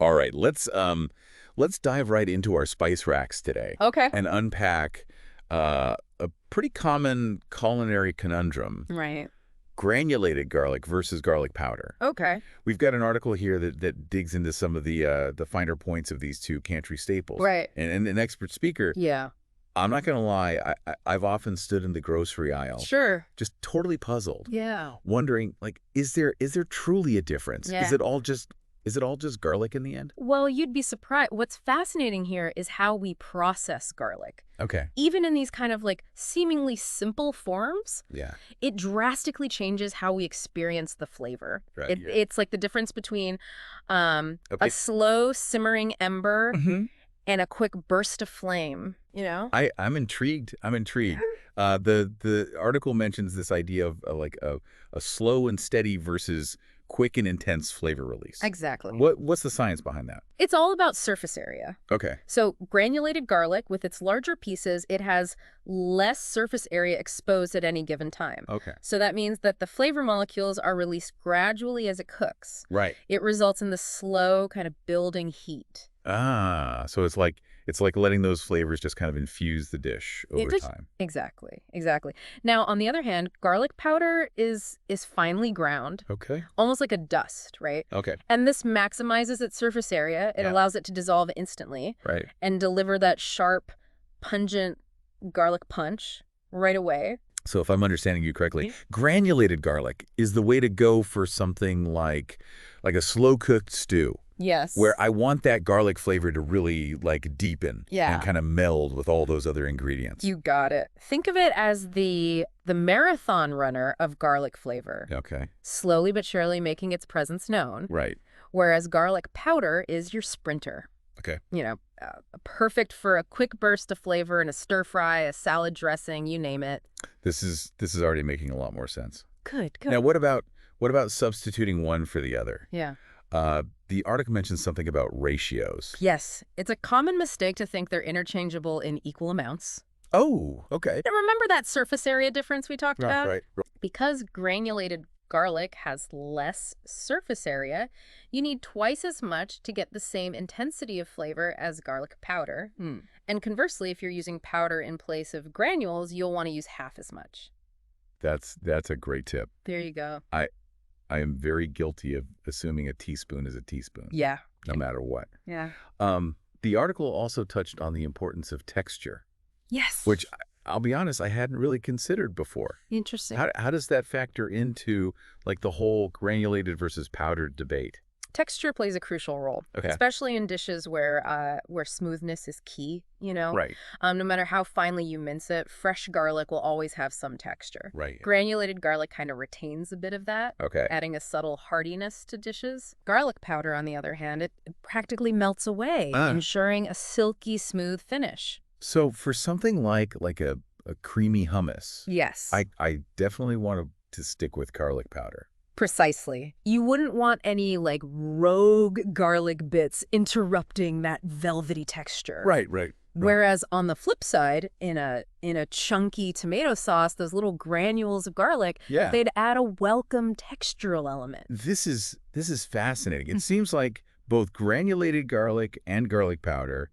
All right, let's dive right into our spice racks today. Okay. And unpack a pretty common culinary conundrum: Right. granulated garlic versus garlic powder. Okay. We've got an article here that digs into some of the finer points of these two country staples. Right. And an expert speaker, Yeah. I'm not going to lie, I've often stood in the grocery aisle, Sure. just totally puzzled, Yeah. wondering, like, is there truly a difference? Yeah. Is it all just garlic in the end? Well, you'd be surprised. What's fascinating here is how we process garlic. Okay. Even in these kind of like seemingly simple forms, Yeah. it drastically changes how we experience the flavor. Right. It's like the difference between Okay. a slow simmering ember Mm-hmm. and a quick burst of flame, you know? I'm intrigued. The article mentions this idea of like a slow and steady versus quick and intense flavor release. Exactly. What's the science behind that? It's all about surface area. Okay. So granulated garlic, with its larger pieces, it has less surface area exposed at any given time. Okay. So that means that the flavor molecules are released gradually as it cooks. Right. It results in the slow kind of building heat. So it's like letting those flavors just kind of infuse the dish over time. Exactly. Now, on the other hand, garlic powder is finely ground, Okay. almost like a dust, right? Okay. And this maximizes its surface area. It Yeah. allows it to dissolve instantly Right. and deliver that sharp, pungent garlic punch right away. So if I'm understanding you correctly, granulated garlic is the way to go for something like a slow-cooked stew, Yes. where I want that garlic flavor to really like deepen Yeah. and kind of meld with all those other ingredients. You got it. Think of it as the marathon runner of garlic flavor, Okay. slowly but surely making its presence known, Right. whereas garlic powder is your sprinter. Okay. You know, perfect for a quick burst of flavor in a stir fry, a salad dressing, you name it. This is already making a lot more sense. Good. Now, what about substituting one for the other? Yeah. The article mentions something about ratios. Yes. It's a common mistake to think they're interchangeable in equal amounts. Oh, okay. Now, remember that surface area difference we talked about? Right. Because granulated garlic has less surface area, you need twice as much to get the same intensity of flavor as garlic powder. And conversely, if you're using powder in place of granules, you'll want to use half as much. That's a great tip. There you go. I am very guilty of assuming a teaspoon is a teaspoon. Yeah. No matter what. Yeah. The article also touched on the importance of texture, Yes. which I'll be honest, I hadn't really considered before. Interesting. How does that factor into like the whole granulated versus powdered debate? Texture plays a crucial role, Okay. especially in dishes where smoothness is key, you know? Right. No matter how finely you mince it, fresh garlic will always have some texture. Right. Granulated garlic kind of retains a bit of that, Okay. adding a subtle hardiness to dishes. Garlic powder, on the other hand, it practically melts away, ensuring a silky, smooth finish. So for something like a creamy hummus, Yes. I definitely want to stick with garlic powder. Precisely. You wouldn't want any, like, rogue garlic bits interrupting that velvety texture. Right. Whereas on the flip side, in a chunky tomato sauce, those little granules of garlic, Yeah. they'd add a welcome textural element. This is fascinating. It seems like both granulated garlic and garlic powder,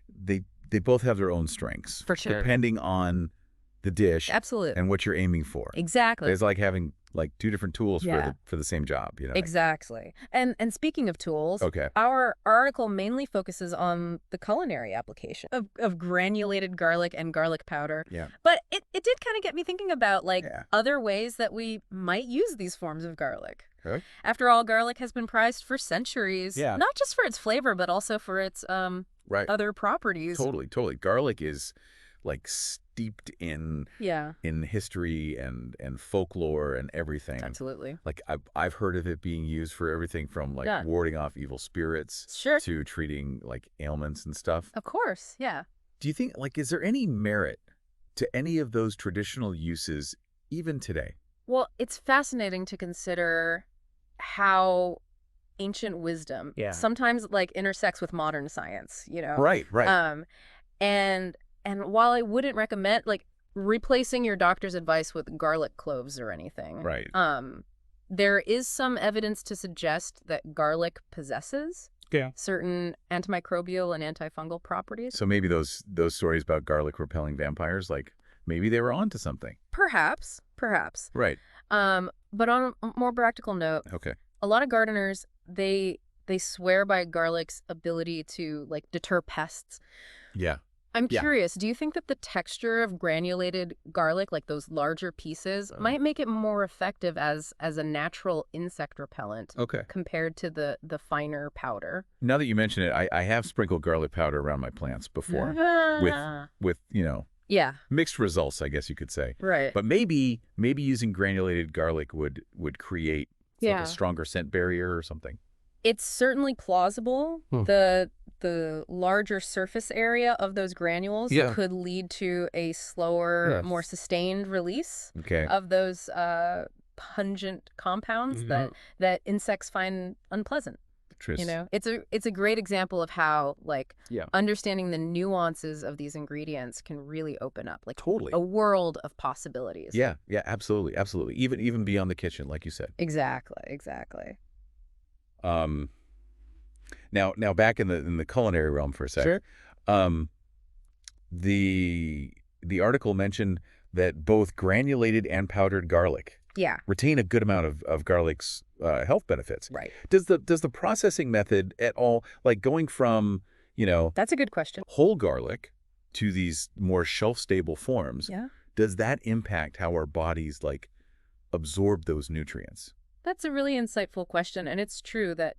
they both have their own strengths. For sure. Depending on the dish. Absolutely. And what you're aiming for. Exactly. It's like having like two different tools Yeah. for the same job, you know. Exactly. And speaking of tools, Okay. our article mainly focuses on the culinary application of granulated garlic and garlic powder. Yeah. But it did kind of get me thinking about Yeah. other ways that we might use these forms of garlic. Okay. After all, garlic has been prized for centuries. Yeah. Not just for its flavor, but also for its Right. other properties. Totally. Garlic is like steeped in Yeah. history and folklore and everything. Absolutely. Like I've heard of it being used for everything from like Yeah. warding off evil spirits Sure. to treating like ailments and stuff. Of course. Yeah. Do you think is there any merit to any of those traditional uses even today? Well, it's fascinating to consider how ancient wisdom sometimes intersects with modern science, you know? Right. And while I wouldn't recommend replacing your doctor's advice with garlic cloves or anything, Right. there is some evidence to suggest that garlic possesses Yeah. certain antimicrobial and antifungal properties. So maybe those stories about garlic repelling vampires, like maybe they were onto something. Perhaps. Right. But on a more practical note, Okay. a lot of gardeners, they swear by garlic's ability to like deter pests. Yeah. I'm Yeah. curious, do you think that the texture of granulated garlic, like those larger pieces, might make it more effective as a natural insect repellent Okay. compared to the finer powder? Now that you mention it, I have sprinkled garlic powder around my plants before with Yeah, mixed results, I guess you could say. right. But maybe using granulated garlic would create like a stronger scent barrier or something. It's certainly plausible. The larger surface area of those granules could lead to a slower, more sustained release Okay. of those pungent compounds that insects find unpleasant. It's a great example of how understanding the nuances of these ingredients can really open up Totally a world of possibilities. Yeah, absolutely. Even beyond the kitchen, like you said. Exactly. Now back in the culinary realm for a second. Sure. The article mentioned that both granulated and powdered garlic retain a good amount of garlic's health benefits. Right. Does the processing method at all, like going from, That's a good question. whole garlic to these more shelf-stable forms, does that impact how our bodies absorb those nutrients? That's a really insightful question, and it's true that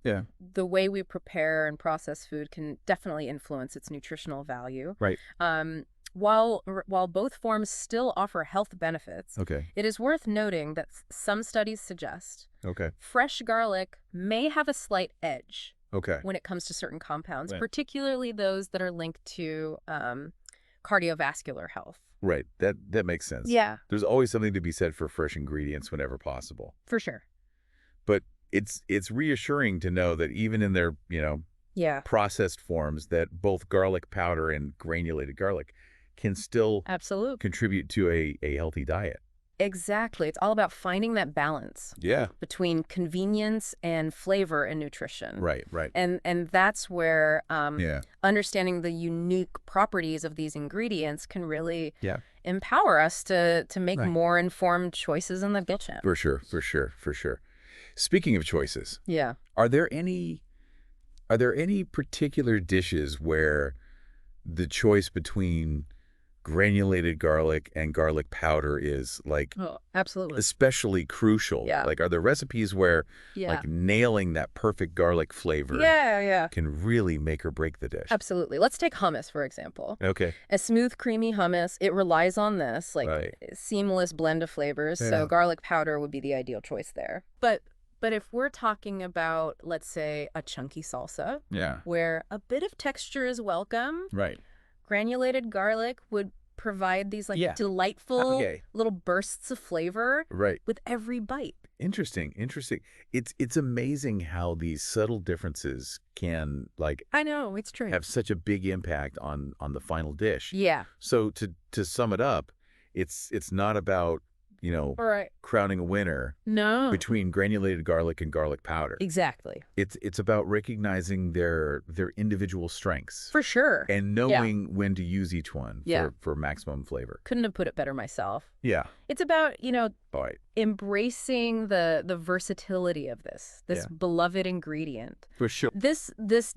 the way we prepare and process food can definitely influence its nutritional value. Right. While both forms still offer health benefits, it is worth noting that some studies suggest fresh garlic may have a slight edge when it comes to certain compounds, particularly those that are linked to cardiovascular health. Right. That makes sense. Yeah. There's always something to be said for fresh ingredients whenever possible. For sure. But it's reassuring to know that even in their, processed forms, that both garlic powder and granulated garlic can still contribute to a healthy diet. Exactly. It's all about finding that balance between convenience and flavor and nutrition. Right. And that's where understanding the unique properties of these ingredients can really empower us to make more informed choices in the kitchen. For sure. Speaking of choices, are there any particular dishes where the choice between granulated garlic and garlic powder is absolutely especially crucial? Are there recipes where nailing that perfect garlic flavor can really make or break the dish? Absolutely. Let's take hummus, for example. Okay. A smooth, creamy hummus, it relies on this seamless blend of flavors. So garlic powder would be the ideal choice there. But if we're talking about, let's say, a chunky salsa, where a bit of texture is welcome, granulated garlic would provide these delightful little bursts of flavor with every bite. Interesting. It's amazing how these subtle differences can I know, it's true. have such a big impact on the final dish. Yeah. So to sum it up, it's not about crowning a winner between granulated garlic and garlic powder. Exactly. It's about recognizing their individual strengths. For sure. And knowing when to use each one for maximum flavor. Couldn't have put it better myself. Yeah. It's about, embracing the versatility of this beloved ingredient. For sure. This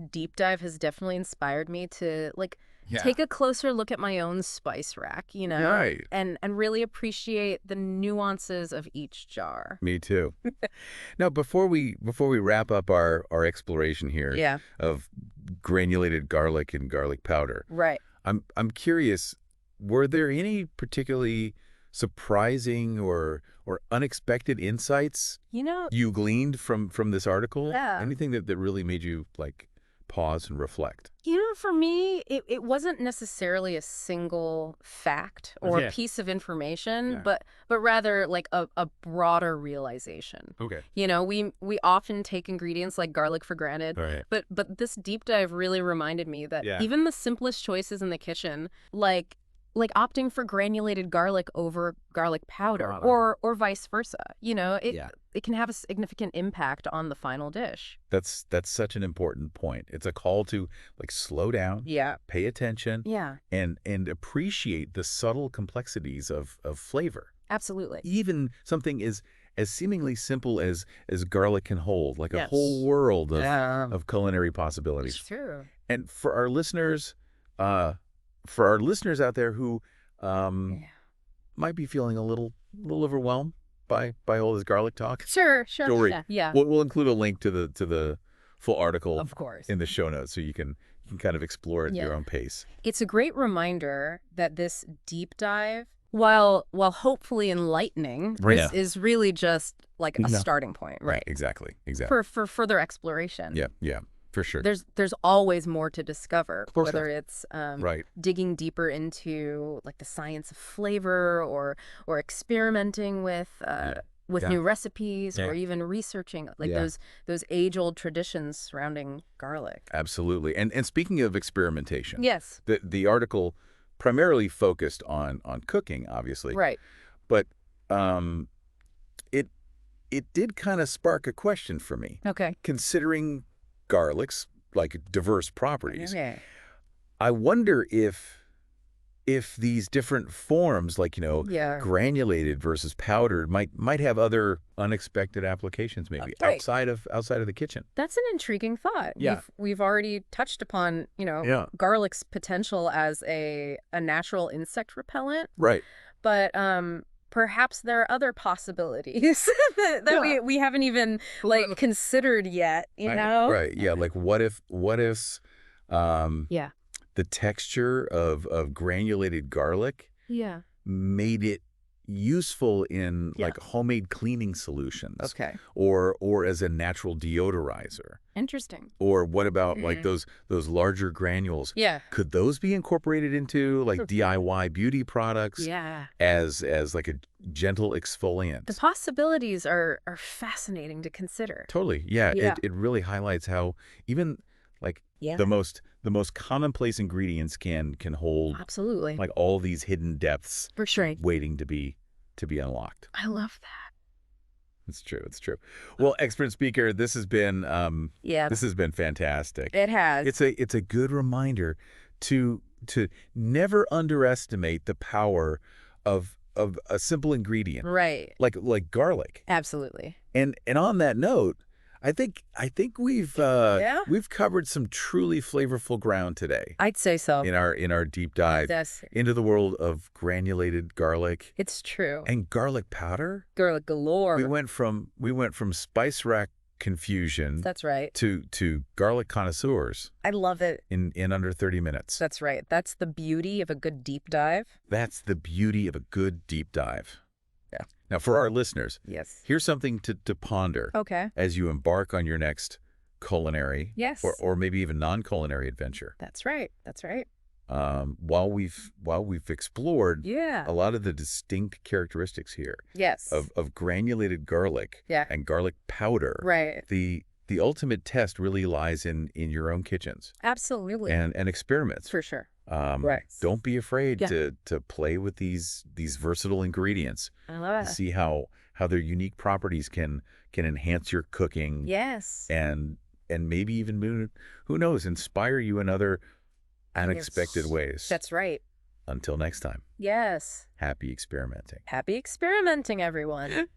deep dive has definitely inspired me to take a closer look at my own spice rack, and really appreciate the nuances of each jar. Me too. Now, before we wrap up our exploration here of granulated garlic and garlic powder, I'm curious, were there any particularly surprising or unexpected insights you gleaned from this article? Anything that really made you pause and reflect? For me, it wasn't necessarily a single fact or piece of information, but rather a broader realization. Okay. We often take ingredients like garlic for granted, but this deep dive really reminded me that even the simplest choices in the kitchen, like like opting for granulated garlic over garlic powder, or vice versa. You know, it can have a significant impact on the final dish. That's such an important point. It's a call to like slow down, pay attention, and appreciate the subtle complexities of flavor. Absolutely. Even something as seemingly simple as garlic can hold, like a whole world of culinary possibilities. It's true. And for our listeners out there who might be feeling a little overwhelmed by all this garlic talk. Sure. Yeah. We'll include a link to the full article, of course, in the show notes, so you can kind of explore it at your own pace. It's a great reminder that this deep dive, while hopefully enlightening, is really just like a starting point, right? Exactly. For further exploration. Yeah. For sure. There's always more to discover, whether it's right. digging deeper into like the science of flavor, or experimenting with new recipes, or even researching like those age-old traditions surrounding garlic. Absolutely. And speaking of experimentation, yes, the article primarily focused on cooking, obviously. Right. But it did kind of spark a question for me. Okay. Considering garlic's like diverse properties, I wonder if these different forms, like, granulated versus powdered, might have other unexpected applications, maybe outside of the kitchen. That's an intriguing thought. Yeah. We've already touched upon, garlic's potential as a natural insect repellent. Right. But perhaps there are other possibilities that we haven't even considered yet, Right. Yeah. Like what if the texture of granulated garlic made it useful in like homemade cleaning solutions. Okay. Or as a natural deodorizer. Interesting. Or what about like those larger granules? Yeah. Could those be incorporated into like DIY beauty products? Yeah. As like a gentle exfoliant? The possibilities are fascinating to consider. Totally. Yeah. It really highlights how even like the most commonplace ingredients can hold absolutely like all these hidden depths for sure, waiting to be unlocked. I love that. It's true. Well, expert speaker, this has been fantastic. It has. It's a good reminder to never underestimate the power of a simple ingredient. Right. Like garlic. Absolutely. And on that note, I think we've covered some truly flavorful ground today. I'd say so. In our deep dive into the world of granulated garlic. It's true. And garlic powder. Garlic galore. We went from spice rack confusion. That's right. To garlic connoisseurs. I love it. In under 30 minutes. That's right. That's the beauty of a good deep dive. That's the beauty of a good deep dive. Yeah. Now, for our listeners, here's something to ponder as you embark on your next culinary or maybe even non-culinary adventure. That's right. While we've explored a lot of the distinct characteristics here of granulated garlic and garlic powder, right? The ultimate test really lies in your own kitchens. Absolutely. And experiments. For sure. Right. Don't be afraid to play with these versatile ingredients. I love it. See how their unique properties can enhance your cooking. Yes. And maybe even, who knows, inspire you in other unexpected ways. That's right. Until next time. Yes. Happy experimenting. Happy experimenting, everyone.